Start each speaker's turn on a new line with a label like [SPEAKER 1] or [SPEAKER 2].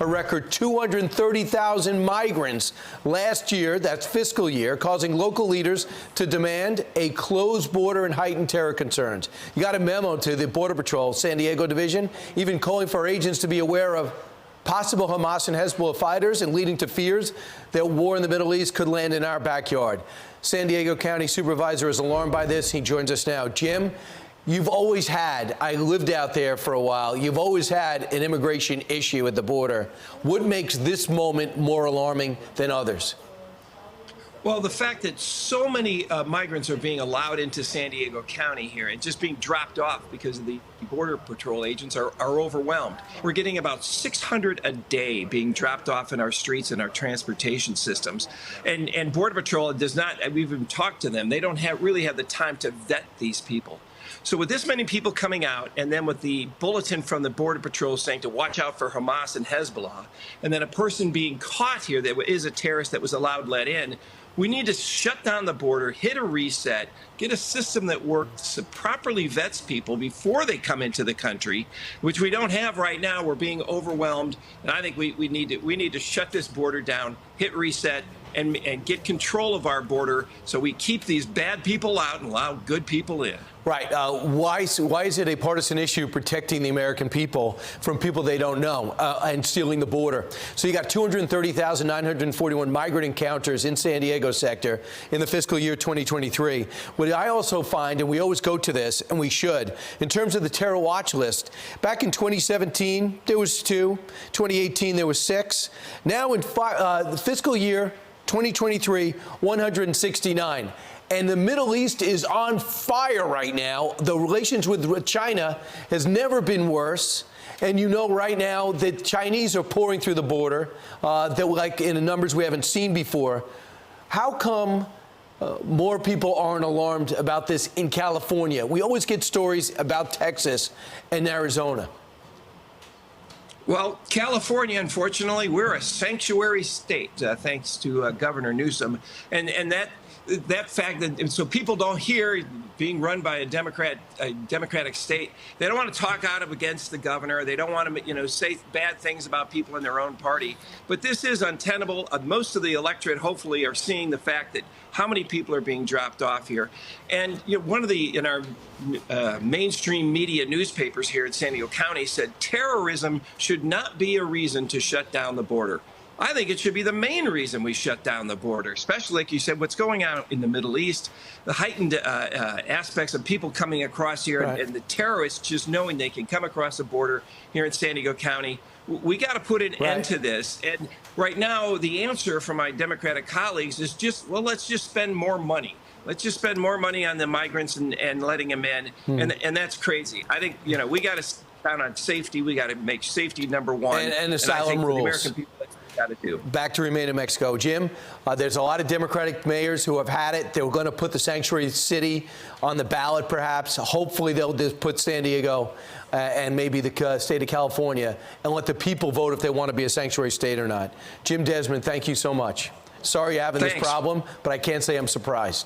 [SPEAKER 1] a record 230,000 migrants last year, that's fiscal year, causing local leaders to demand a closed border and heightened terror concerns. You got a memo to the Border Patrol San Diego Division, even calling for agents to be aware of possible Hamas and Hezbollah fighters and leading to fears that war in the Middle East could land in our backyard. San Diego County Supervisor is alarmed by this. He joins us now. Jim, you've always had, I lived out there for a while, you've always had an immigration issue at the border. What makes this moment more alarming than others?
[SPEAKER 2] Well, the fact that so many migrants are being allowed into San Diego County here and just being dropped off because of the Border Patrol agents are overwhelmed. We're getting about 600 a day being dropped off in our streets and our transportation systems. And Border Patrol does not, we've even talked to them, they don't really have the time to vet these people. So with this many people coming out, and then with the bulletin from the Border Patrol saying to watch out for Hamas and Hezbollah, and then a person being caught here that is a terrorist that was allowed let in, we need to shut down the border, hit a reset, get a system that works, properly vets people before they come into the country, which we don't have right now. We're being overwhelmed, and I think we need to shut this border down, hit reset, and get control of our border so we keep these bad people out and allow good people in.
[SPEAKER 1] Right. Why is it a partisan issue protecting the American people from people they don't know and sealing the border? So you got 230,941 migrant encounters in San Diego sector in the fiscal year 2023. What I also find, and we always go to this, and we should, in terms of the terror watch list, back in 2017, there was 2. 2018, there was 6. Now in the fiscal year 2023, 169. And the Middle East is on fire right now. The relations with China has never been worse. And you know right now that Chinese are pouring through the border, that like in the numbers we haven't seen before. How come more people aren't alarmed about this in California? We always get stories about Texas and Arizona.
[SPEAKER 2] Well, California, unfortunately, we're a sanctuary state, thanks to Governor Newsom. And that fact that so people don't hear being run by a Democratic state, they don't want to talk out against the governor. They don't want to, say bad things about people in their own party. But this is untenable. Most of the electorate, hopefully, are seeing the fact that how many people are being dropped off here. And one of in our mainstream media newspapers here in San Diego County said terrorism should not be a reason to shut down the border. I think it should be the main reason we shut down the border, especially, like you said, what's going on in the Middle East, the heightened aspects of people coming across here, right, and the terrorists just knowing they can come across the border here in San Diego County. We got to put an end to this. And right now, the answer from my Democratic colleagues is just, well, let's just spend more money. Let's just spend more money on the migrants and letting them in. And that's crazy. I think, we got to down on safety. We got to make safety number one.
[SPEAKER 1] And asylum rules.
[SPEAKER 2] The American people, got to do.
[SPEAKER 1] Back to remain in Mexico. Jim, there's a lot of Democratic mayors who have had it. They were going to put the sanctuary city on the ballot, perhaps. Hopefully, they'll just put San Diego and maybe the state of California and let the people vote if they want to be a sanctuary state or not. Jim Desmond, thank you so much. Sorry you're having this problem, but I can't say I'm surprised.